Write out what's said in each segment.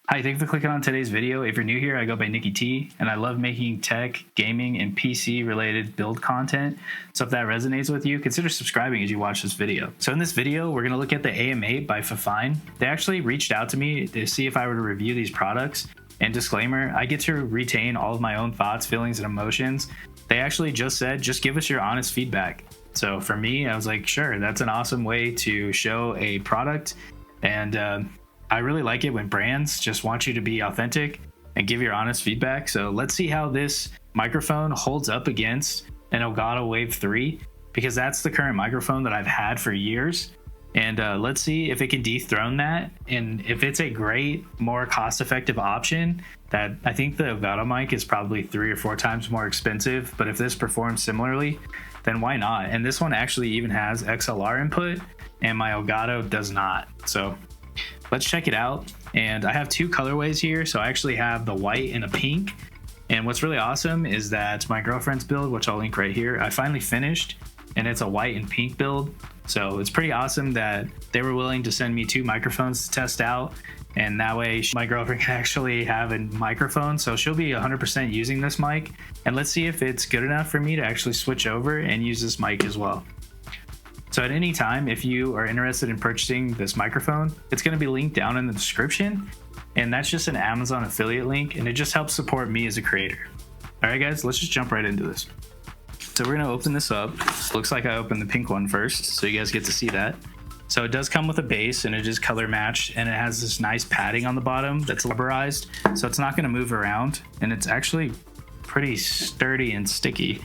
Hi, thanks for clicking on today's video. If you're new here, I go by NickyT, and I love making tech, gaming, and PC related build content. So if that resonates with you, consider subscribing as you watch this video. So in this video, we're gonna look at the AM8 by FiFine. They actually reached out to me to see if I were to review these products. And disclaimer, I get to retain all of my own thoughts, feelings, and emotions. They actually just said, just give us your honest feedback. So for me, I was like, sure, that's an awesome way to show a product. And I really like it when brands just want you to be authentic and give your honest feedback. So let's see how this microphone holds up against an Elgato Wave 3, because that's the current microphone that I've had for years. And let's see if it can dethrone that. And if it's a great, more cost-effective option, that I think the Elgato mic is probably 3 or 4 times more expensive, but if this performs similarly, then why not? And this one actually even has XLR input, and my Elgato does not. So let's check it out. And I have 2 colorways here. So I actually have the white and a pink. And what's really awesome is that my girlfriend's build, which I'll link right here, I finally finished, and it's a white and pink build. So it's pretty awesome that they were willing to send me 2 microphones to test out. And that way my girlfriend can actually have a microphone. So she'll be 100% using this mic. And let's see if it's good enough for me to actually switch over and use this mic as well. So at any time, if you are interested in purchasing this microphone, it's going to be linked down in the description. And that's just an Amazon affiliate link, and it just helps support me as a creator. All right, guys, let's just jump right into this. So we're going to open this up. Looks like I opened the pink one first, so you guys get to see that. So it does come with a base, and it is color matched, and it has this nice padding on the bottom that's rubberized, so it's not going to move around, and it's actually pretty sturdy and sticky.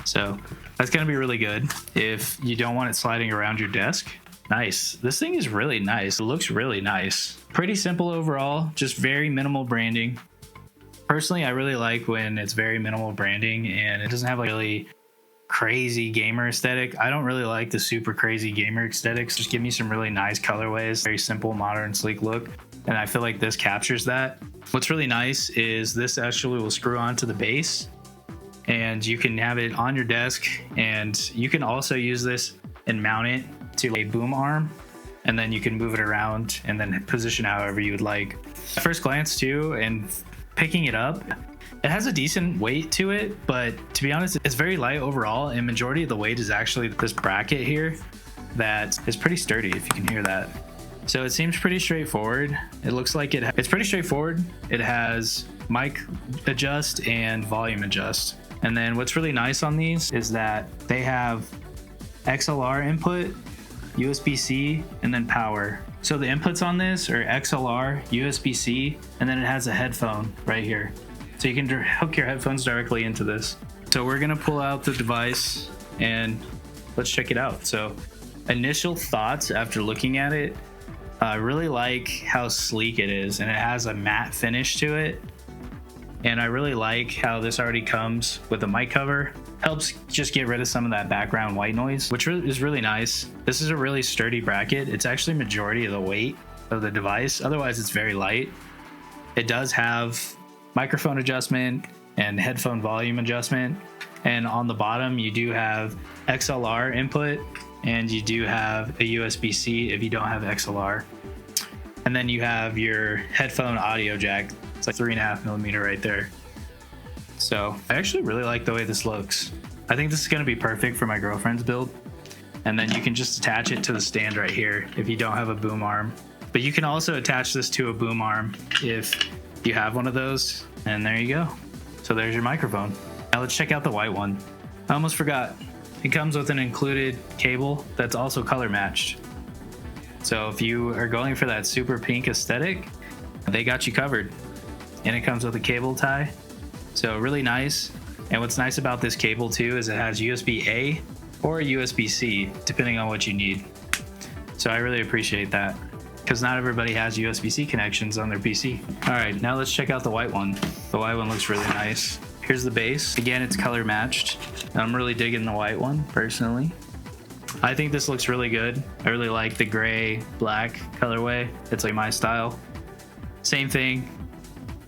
So that's going to be really good if you don't want it sliding around your desk. Nice. This thing is really nice. It looks really nice. Pretty simple overall, just very minimal branding. Personally, I really like when it's very minimal branding and it doesn't have like really crazy gamer aesthetic. I don't really like the super crazy gamer aesthetics. Just give me some really nice colorways, very simple, modern, sleek look. And I feel like this captures that. What's really nice is this actually will screw onto the base, and you can have it on your desk, and you can also use this and mount it to a boom arm, and then you can move it around and then position however you would like. At first glance too, and picking it up, it has a decent weight to it, but to be honest, it's very light overall, and majority of the weight is actually this bracket here that is pretty sturdy, if you can hear that. So it seems pretty straightforward. It looks like it's pretty straightforward. It has mic adjust and volume adjust. And then what's really nice on these is that they have XLR input, USB-C, and then power. So the inputs on this are XLR, USB-C, and then it has a headphone right here. So you can hook your headphones directly into this. So we're gonna pull out the device and let's check it out. So initial thoughts after looking at it, I really like how sleek it is, and it has a matte finish to it. And I really like how this already comes with a mic cover. Helps just get rid of some of that background white noise, which is really nice. This is a really sturdy bracket. It's actually majority of the weight of the device. Otherwise, it's very light. It does have microphone adjustment and headphone volume adjustment. And on the bottom, you do have XLR input, and you do have a USB-C if you don't have XLR. And then you have your headphone audio jack. It's like 3.5mm right there. So I actually really like the way this looks. I think this is gonna be perfect for my girlfriend's build. And then you can just attach it to the stand right here if you don't have a boom arm. But you can also attach this to a boom arm if you have one of those. And there you go. So there's your microphone. Now let's check out the white one. I almost forgot. It comes with an included cable that's also color matched. So if you are going for that super pink aesthetic, they got you covered. And it comes with a cable tie. So really nice. And what's nice about this cable too is it has USB-A or USB-C, depending on what you need. So I really appreciate that, because not everybody has USB-C connections on their PC. All right, now let's check out the white one. The white one looks really nice. Here's the base. Again, it's color matched. I'm really digging the white one personally. I think this looks really good. I really like the gray black colorway. It's like my style. Same thing.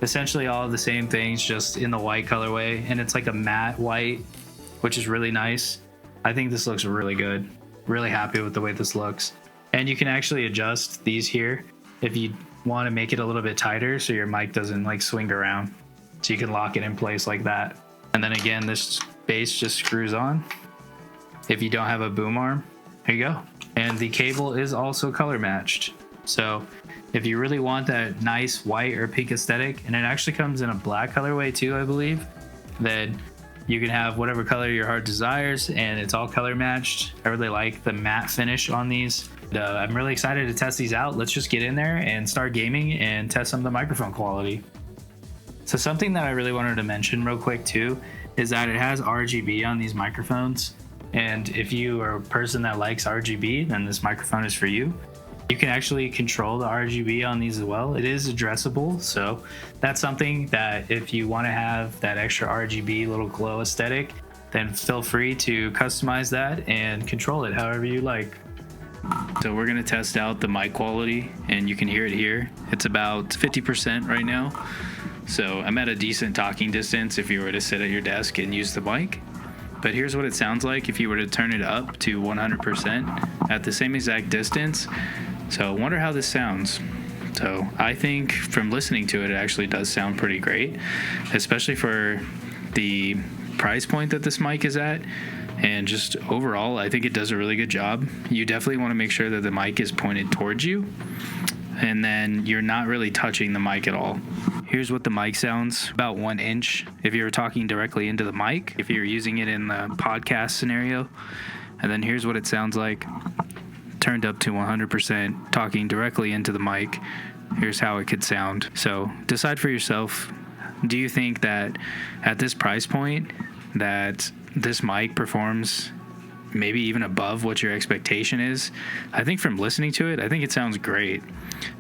Essentially all of the same things, just in the white colorway, and it's like a matte white, which is really nice. I think this looks really good. Really happy with the way this looks. And you can actually adjust these here if you want to make it a little bit tighter so your mic doesn't like swing around. So you can lock it in place like that. And then again, this base just screws on. If you don't have a boom arm, here you go. And the cable is also color matched. So if you really want that nice white or pink aesthetic, and it actually comes in a black colorway too, I believe, then you can have whatever color your heart desires, and it's all color matched. I really like the matte finish on these. I'm really excited to test these out. Let's just get in there and start gaming and test some of the microphone quality. So something that I really wanted to mention real quick too is that it has RGB on these microphones. And if you are a person that likes RGB, then this microphone is for you. You can actually control the RGB on these as well. It is addressable, so that's something that if you want to have that extra RGB little glow aesthetic, then feel free to customize that and control it however you like. So we're going to test out the mic quality, and you can hear it here. It's about 50% right now. So I'm at a decent talking distance if you were to sit at your desk and use the mic. But here's what it sounds like if you were to turn it up to 100% at the same exact distance. So I wonder how this sounds. So I think from listening to it, it actually does sound pretty great, especially for the price point that this mic is at. And just overall, I think it does a really good job. You definitely want to make sure that the mic is pointed towards you, and then you're not really touching the mic at all. Here's what the mic sounds, about 1 inch if you're talking directly into the mic, if you're using it in the podcast scenario. And then here's what it sounds like turned up to 100%, talking directly into the mic. Here's how it could sound. So decide for yourself, do you think that at this price point that this mic performs maybe even above what your expectation is? I think from listening to it, I think it sounds great.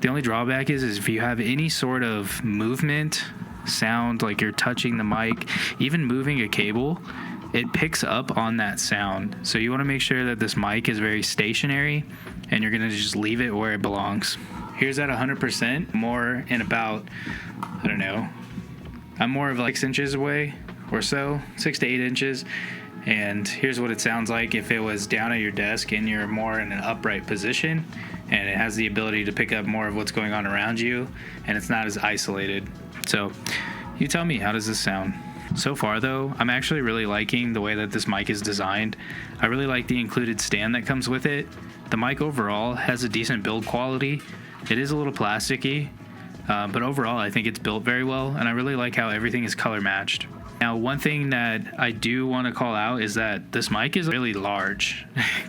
The only drawback is if you have any sort of movement, sound, like you're touching the mic, even moving a cable, it picks up on that sound. So you want to make sure that this mic is very stationary and you're going to just leave it where it belongs. Here's at 100%, more in about, I don't know, I'm more of like 6 inches away or so, 6 to 8 inches. And here's what it sounds like if it was down at your desk and you're more in an upright position, and it has the ability to pick up more of what's going on around you, and it's not as isolated. So you tell me, how does this sound? So far though, I'm actually really liking the way that this mic is designed. I really like the included stand that comes with it. The mic overall has a decent build quality. It is a little plasticky, but overall I think it's built very well, and I really like how everything is color matched. Now, one thing that I do want to call out is that this mic is really large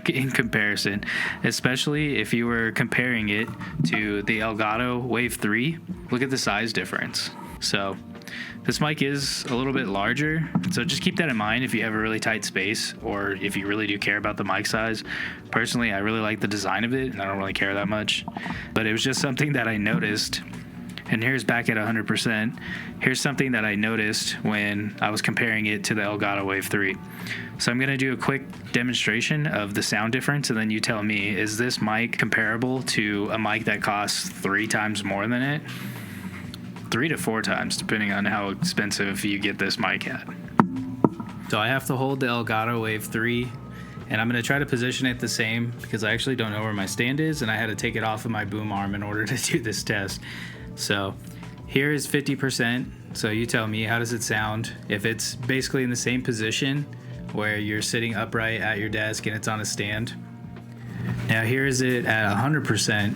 in comparison, especially if you were comparing it to the Elgato Wave 3. Look at the size difference. So this mic is a little bit larger, so just keep that in mind if you have a really tight space, or if you really do care about the mic size. Personally, I really like the design of it, and I don't really care that much, but it was just something that I noticed. And here's back at 100%. Here's something that I noticed when I was comparing it to the Elgato Wave 3. So I'm going to do a quick demonstration of the sound difference, and then you tell me, is this mic comparable to a mic that costs 3 times more than it? 3 to 4 times, depending on how expensive you get this mic at. So I have to hold the Elgato Wave 3, and I'm going to try to position it the same because I actually don't know where my stand is, and I had to take it off of my boom arm in order to do this test. So here is 50%. So you tell me, how does it sound if it's basically in the same position where you're sitting upright at your desk and it's on a stand? Now here is it at 100%.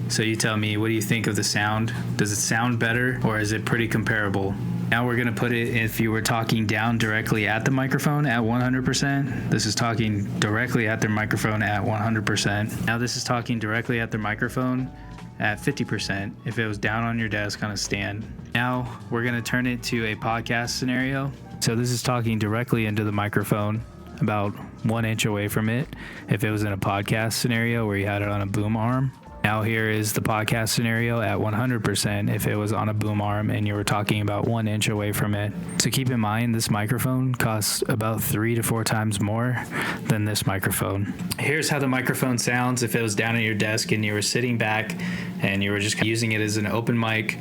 So you tell me, what do you think of the sound? Does it sound better, or is it pretty comparable? Now we're going to put it, if you were talking down directly at the microphone at 100%. This is talking directly at their microphone at 100%. Now this is talking directly at their microphone at 50% if it was down on your desk on a stand. Now we're going to turn it to a podcast scenario. So this is talking directly into the microphone about 1 inch away from it if it was in a podcast scenario where you had it on a boom arm. Now here is the podcast scenario at 100% if it was on a boom arm and you were talking about 1 inch away from it. So keep in mind, this microphone costs about 3 to 4 times more than this microphone. Here's how the microphone sounds if it was down at your desk and you were sitting back and you were just using it as an open mic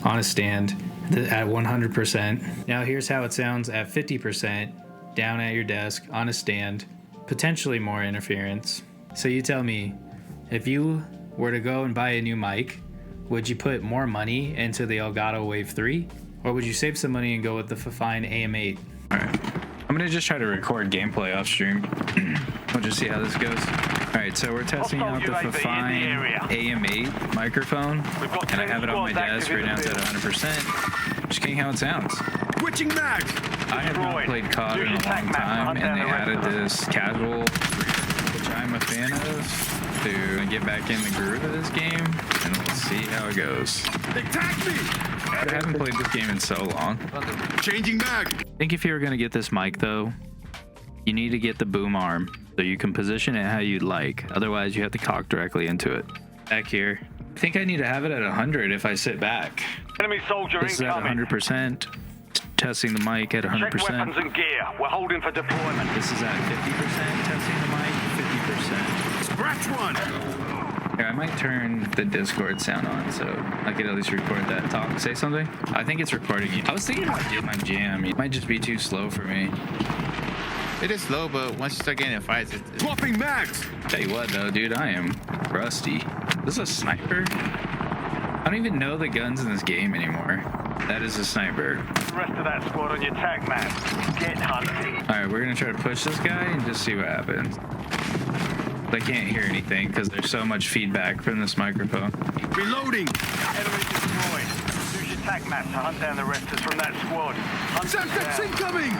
on a stand at 100%. Now here's how it sounds at 50% down at your desk on a stand, potentially more interference. So you tell me, if you were to go and buy a new mic, Would you put more money into the Elgato Wave 3? Or would you save some money and go with the FiFine AM8? Alright, I'm gonna just try to record gameplay off stream. We'll just see how this goes. Alright, so we're testing out the FiFine AM8 microphone. And I have it on my desk right now, it's at 100%. Just kidding how it sounds. Switching mag! I have not played COD in a long time, and they added this casual, which I'm a fan of, to get back in the groove of this game, and we'll see how it goes. Attack me! I haven't played this game in so long. Changing mag! I think if you were going to get this mic, though, you need to get the boom arm, so you can position it how you'd like. Otherwise, you have to talk directly into it. Back here. I think I need to have it at 100 if I sit back. Enemy soldier This is at incoming. 100%. Testing the mic at 100%. Check weapons and gear. We're holding for deployment. This is at 50%. Testing the mic, 50%. Scratch one! Here, I might turn the Discord sound on so I could at least record that talk. Say something? I think it's recording you. I was thinking about doing my jam. It might just be too slow for me. It is slow, but once you start getting in fights, it's Swapping mags! Tell you what though, dude, I am rusty. This is a sniper? I don't even know the guns in this game anymore. That is a sniper. The rest of that squad on your tac map. Get hunting. Alright, we're gonna try to push this guy and just see what happens. I can't hear anything because there's so much feedback from this microphone. Reloading! Enemy destroyed. Use your tac map to hunt down the rest from that squad. Hunt them Semtex down. incoming!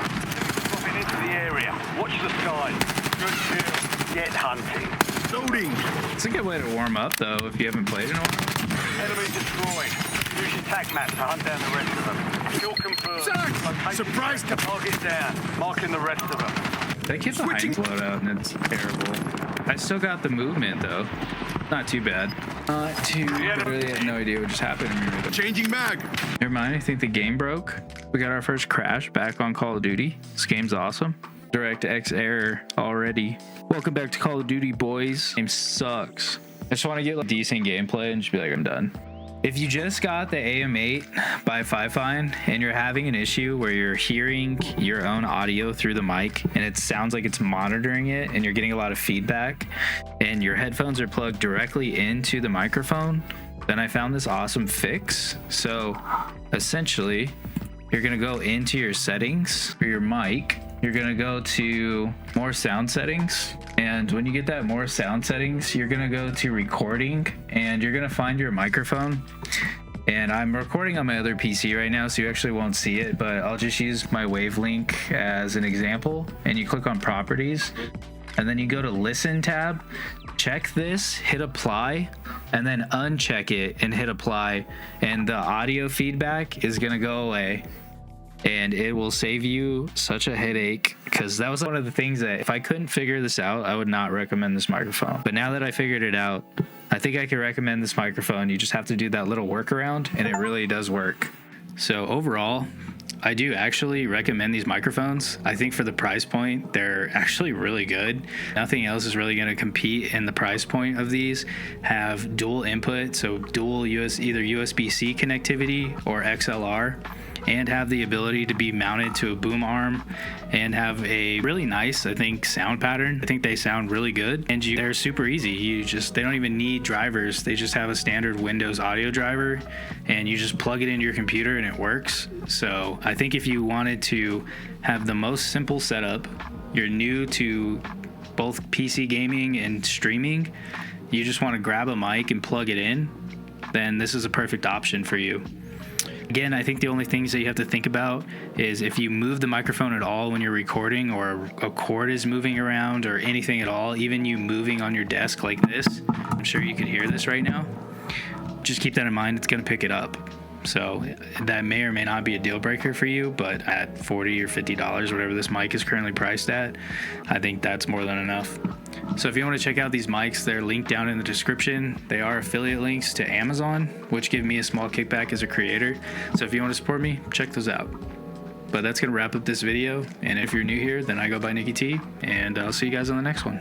Dropping into the area. Watch the skies. Good kill. Get hunting. Loading! It's a good way to warm up though if you haven't played in a while. Enemy destroyed. Use your tac map to hunt down the rest of them. Kill confirmed. Zach! Location Surprise! check. Target down. Marking the rest of them. They keep behind Switching. loadout and it's terrible. I still got the movement though. Not too bad. Not too bad. I really had no idea what just happened to me with it. Changing mag! Never mind, I think the game broke. We got our first crash back on Call of Duty. This game's awesome. DirectX error already. Welcome back to Call of Duty, boys. Game sucks. I just want to get like decent gameplay and just be like, I'm done. If you just got the AM8 by FiFine and you're having an issue where you're hearing your own audio through the mic and it sounds like it's monitoring it and you're getting a lot of feedback and your headphones are plugged directly into the microphone, then I found this awesome fix. So essentially, you're gonna go into your settings for your mic. You're gonna go to more sound settings. And when you get that more sound settings, you're gonna go to recording and you're gonna find your microphone. And I'm recording on my other PC right now, so you actually won't see it, but I'll just use my Wavelink as an example. And you click on properties and then you go to listen tab, check this, hit apply, and then uncheck it and hit apply. And the audio feedback is gonna go away. And it will save you such a headache, because that was one of the things that if I couldn't figure this out, I would not recommend this microphone. But now that I figured it out, I think I can recommend this microphone. You just have to do that little workaround and it really does work. So overall, I do actually recommend these microphones. I think for the price point, they're actually really good. Nothing else is really going to compete in the price point of these. Have dual input, so dual either USB-C connectivity or XLR, and have the ability to be mounted to a boom arm and have a really nice, I think, sound pattern. I think they sound really good, and they're super easy. They don't even need drivers. They just have a standard Windows audio driver and you just plug it into your computer and it works. So I think if you wanted to have the most simple setup, you're new to both PC gaming and streaming, you just want to grab a mic and plug it in, then this is a perfect option for you. Again, I think the only things that you have to think about is if you move the microphone at all when you're recording, or a cord is moving around or anything at all, even you moving on your desk like this, I'm sure you can hear this right now. Just keep that in mind, it's going to pick it up. So that may or may not be a deal breaker for you, but at $40 or $50, whatever this mic is currently priced at, I think that's more than enough. So if you want to check out these mics, they're linked down in the description. They are affiliate links to Amazon, which give me a small kickback as a creator. So if you want to support me, check those out. But that's going to wrap up this video. And if you're new here, then I go by NickyT, and I'll see you guys on the next one.